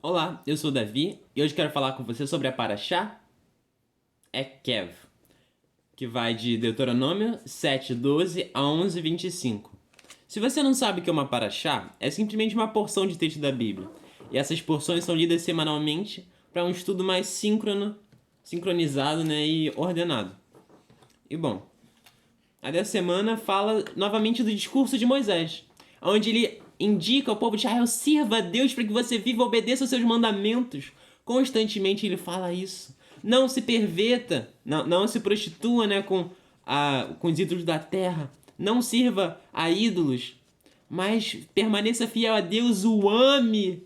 Olá, eu sou o Davi e hoje quero falar com você sobre a Paraxá Ekev, que vai de Deuteronômio 7:12 a 11:25. Se você não sabe o que é uma Paraxá, é simplesmente uma porção de texto da Bíblia. E essas porções são lidas semanalmente para um estudo mais sincronizado, e ordenado. E bom, a dessa semana fala novamente do discurso de Moisés, onde ele indica ao povo de Israel: sirva a Deus para que você viva e obedeça aos seus mandamentos. Constantemente ele fala isso. Não se perverta, não se prostitua, com os ídolos da terra. Não sirva a ídolos, mas permaneça fiel a Deus, o ame.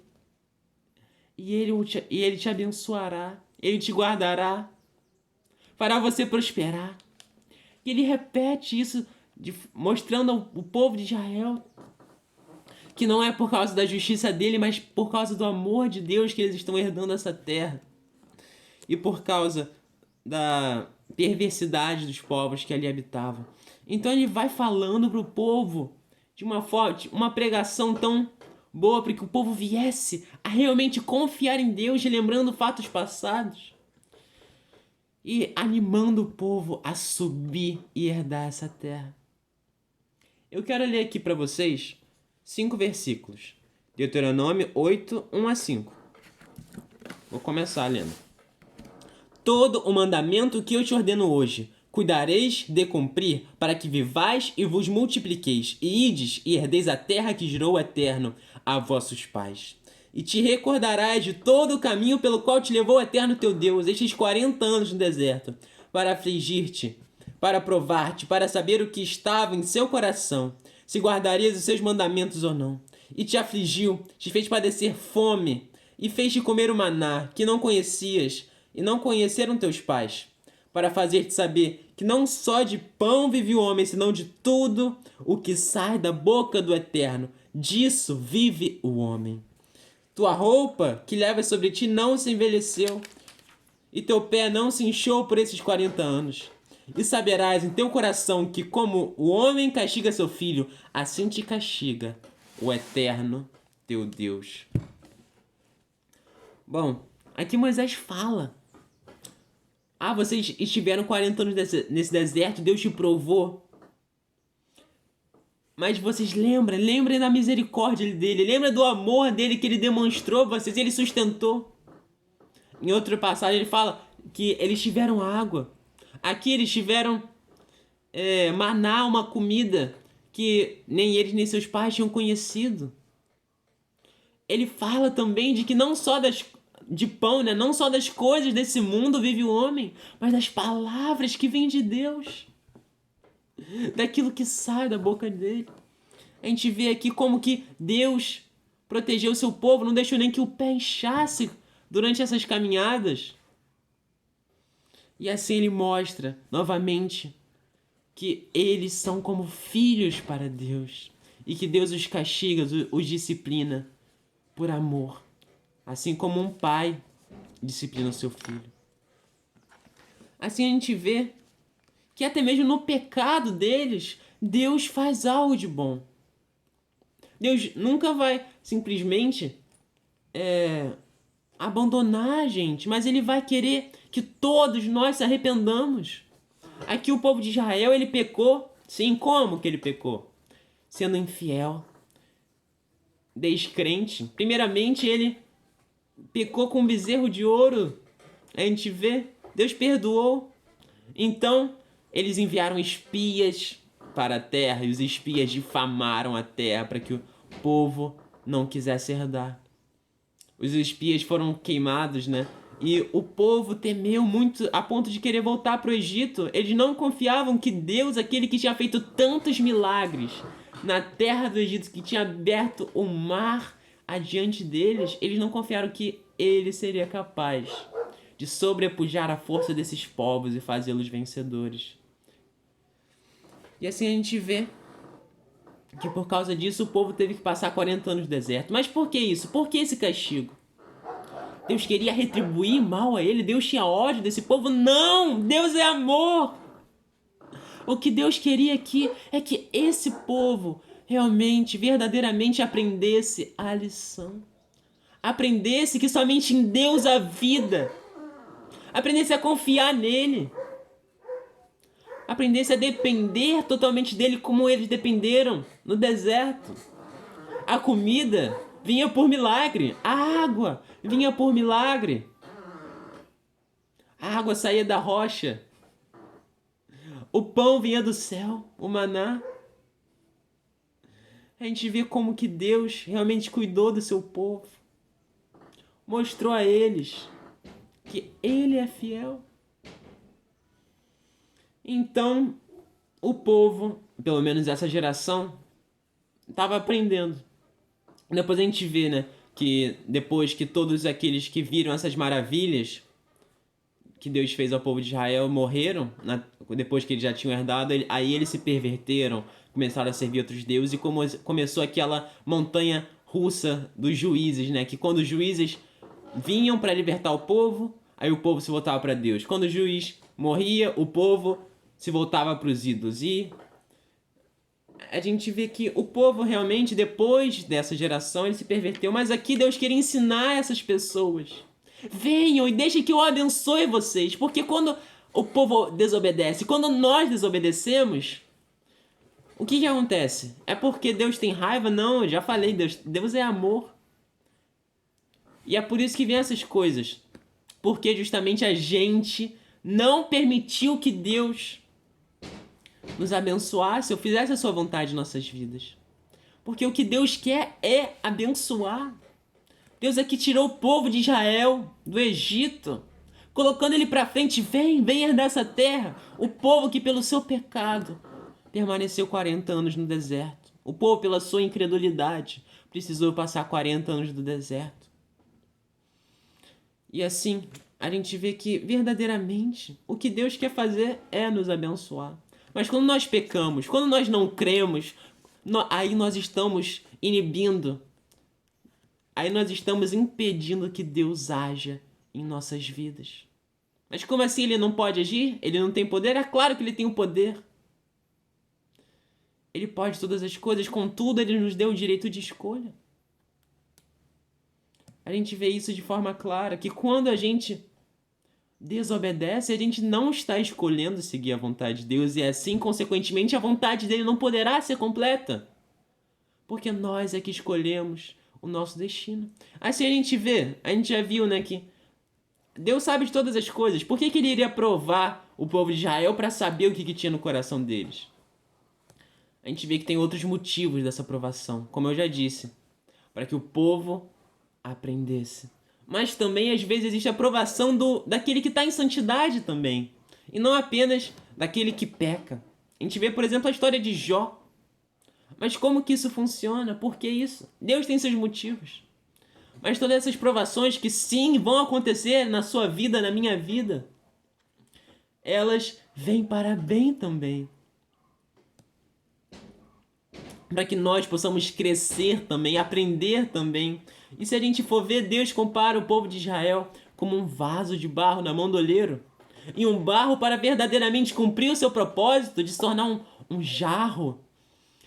E ele te abençoará, ele te guardará, fará você prosperar. E ele repete isso, mostrando ao povo de Israel que não é por causa da justiça dele, mas por causa do amor de Deus que eles estão herdando essa terra. E por causa da perversidade dos povos que ali habitavam. Então ele vai falando para o povo de uma pregação tão boa para que o povo viesse a realmente confiar em Deus, lembrando fatos passados e animando o povo a subir e herdar essa terra. Eu quero ler aqui para vocês 5 versículos. Deuteronômio 8, 1 a 5. Vou começar lendo. Todo o mandamento que eu te ordeno hoje, cuidareis de cumprir, para que vivais e vos multipliqueis, e ides e herdeis a terra que jurou o Eterno a vossos pais. E te recordarás de todo o caminho pelo qual te levou o Eterno teu Deus estes 40 anos no deserto, para afligir-te, para provar-te, para saber o que estava em seu coração, se guardarias os seus mandamentos ou não. E te afligiu, te fez padecer fome, e fez-te comer o maná, que não conhecias, e não conheceram teus pais, para fazer-te saber que não só de pão vive o homem, senão de tudo o que sai da boca do Eterno. Disso vive o homem. Tua roupa que levas sobre ti não se envelheceu, e teu pé não se inchou por esses 40 anos. E saberás em teu coração que, como o homem castiga seu filho, assim te castiga o Eterno teu Deus. Bom, aqui Moisés fala: vocês estiveram 40 anos nesse deserto, Deus te provou. Mas vocês lembrem da misericórdia dele, lembra do amor dele que ele demonstrou a vocês, ele sustentou. Em outra passagem ele fala que eles tiveram água. Aqui eles tiveram maná, uma comida que nem eles nem seus pais tinham conhecido. Ele fala também de que não só de pão, não só das coisas desse mundo vive o homem, mas das palavras que vêm de Deus, daquilo que sai da boca dele. A gente vê aqui como que Deus protegeu o seu povo, não deixou nem que o pé inchasse durante essas caminhadas. E assim ele mostra novamente que eles são como filhos para Deus e que Deus os castiga, os disciplina por amor, assim como um pai disciplina o seu filho. Assim a gente vê que até mesmo no pecado deles, Deus faz algo de bom. Deus nunca vai simplesmente abandonar a gente, mas ele vai querer que todos nós se arrependamos. Aqui o povo de Israel, ele pecou. Sim, como que ele pecou? Sendo infiel, descrente. Primeiramente, ele pecou com um bezerro de ouro. A gente vê, Deus perdoou. Então, eles enviaram espias para a terra, e os espias difamaram a terra para que o povo não quisesse herdar. Os espias foram queimados, E o povo temeu muito a ponto de querer voltar para o Egito. Eles não confiavam que Deus, aquele que tinha feito tantos milagres na terra do Egito, que tinha aberto o mar adiante deles, eles não confiaram que ele seria capaz de sobrepujar a força desses povos e fazê-los vencedores. E assim a gente vê que por causa disso o povo teve que passar 40 anos no deserto. Mas por que isso? Por que esse castigo? Deus queria retribuir mal a ele? Deus tinha ódio desse povo? Não! Deus é amor! O que Deus queria aqui é que esse povo realmente, verdadeiramente aprendesse a lição. aprendesse que somente em Deus há vida, aprendesse a confiar nele, aprendesse a depender totalmente dele como eles dependeram no deserto. A comida vinha por milagre, a água vinha por milagre. A água saía da rocha, o pão vinha do céu, o maná. A gente vê como que Deus realmente cuidou do seu povo, mostrou a eles que Ele é fiel. Então, o povo, pelo menos essa geração, estava aprendendo. Depois a gente vê, né, que depois que todos aqueles que viram essas maravilhas que Deus fez ao povo de Israel morreram, depois que eles já tinham herdado, aí eles se perverteram, começaram a servir outros deuses, e começou aquela montanha russa dos juízes, né? Que quando os juízes vinham para libertar o povo, aí o povo se voltava para Deus. Quando o juiz morria, o povo se voltava para os ídolos. E a gente vê que o povo realmente, depois dessa geração, ele se perverteu. Mas aqui Deus queria ensinar essas pessoas. Venham e deixem que eu abençoe vocês. Porque quando o povo desobedece, quando nós desobedecemos, o que acontece? É porque Deus tem raiva? Não, eu já falei, Deus é amor. E é por isso que vem essas coisas. Porque justamente a gente não permitiu que Deus nos abençoasse ou fizesse a sua vontade em nossas vidas. Porque o que Deus quer é abençoar. Deus é que tirou o povo de Israel do Egito, colocando ele para frente. Vem herdar essa terra. O povo que pelo seu pecado permaneceu 40 anos no deserto. O povo pela sua incredulidade precisou passar 40 anos no deserto. E assim, a gente vê que verdadeiramente o que Deus quer fazer é nos abençoar. Mas quando nós pecamos, quando nós não cremos, aí nós estamos inibindo, aí nós estamos impedindo que Deus haja em nossas vidas. Mas como assim ele não pode agir? Ele não tem poder? É claro que ele tem o poder. Ele pode todas as coisas, contudo ele nos deu o direito de escolha. A gente vê isso de forma clara, que quando a gente desobedece, a gente não está escolhendo seguir a vontade de Deus, e assim, consequentemente, a vontade dele não poderá ser completa. Porque nós é que escolhemos o nosso destino. Assim a gente vê, a gente já viu, né, que Deus sabe de todas as coisas. Por que ele iria provar o povo de Israel para saber o que tinha no coração deles? A gente vê que tem outros motivos dessa provação, como eu já disse, para que o povo aprendesse. Mas também, às vezes, existe a provação daquele que está em santidade também. E não apenas daquele que peca. A gente vê, por exemplo, a história de Jó. Mas como que isso funciona? Por que isso? Deus tem seus motivos. Mas todas essas provações que sim vão acontecer na sua vida, na minha vida, elas vêm para bem também. Para que nós possamos crescer também, aprender também. E se a gente for ver, Deus compara o povo de Israel como um vaso de barro na mão do oleiro. E um barro para verdadeiramente cumprir o seu propósito de se tornar um jarro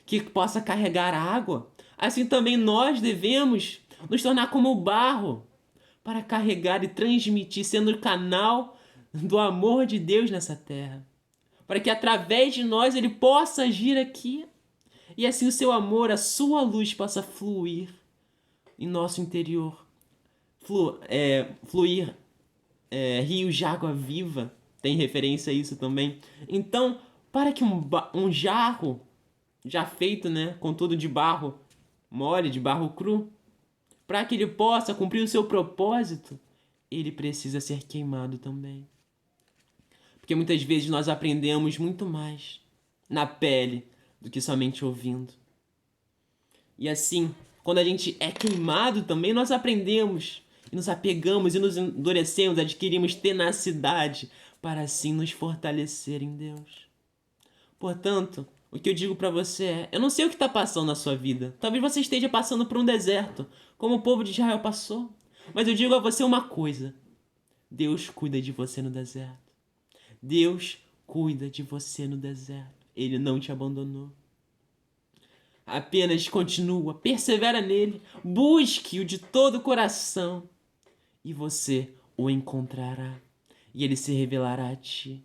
que possa carregar água. Assim também nós devemos nos tornar como o barro para carregar e transmitir, sendo o canal do amor de Deus nessa terra. Para que através de nós ele possa agir aqui. E assim o seu amor, a sua luz possa fluir em nosso interior. Fluir rios de água viva. Tem referência a isso também. Então, para que um jarro já feito, né, com tudo de barro mole, de barro cru, para que ele possa cumprir o seu propósito, ele precisa ser queimado também. Porque muitas vezes nós aprendemos muito mais na pele do que somente ouvindo. E assim, quando a gente é queimado também, nós aprendemos e nos apegamos e nos endurecemos, adquirimos tenacidade para assim nos fortalecer em Deus. Portanto, o que eu digo para você é, eu não sei o que está passando na sua vida. Talvez você esteja passando por um deserto, como o povo de Israel passou. Mas eu digo a você uma coisa. Deus cuida de você no deserto. Deus cuida de você no deserto. Ele não te abandonou. Apenas continua, persevera nele, busque-o de todo o coração e você o encontrará e ele se revelará a ti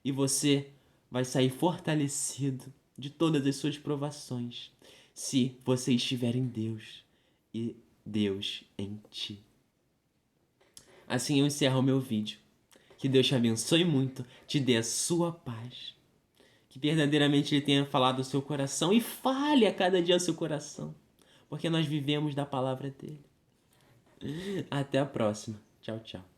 e você vai sair fortalecido de todas as suas provações se você estiver em Deus e Deus em ti. Assim eu encerro o meu vídeo. Que Deus te abençoe muito, te dê a sua paz. Que verdadeiramente Ele tenha falado ao seu coração e fale a cada dia ao seu coração. Porque nós vivemos da palavra dEle. Até a próxima. Tchau, tchau.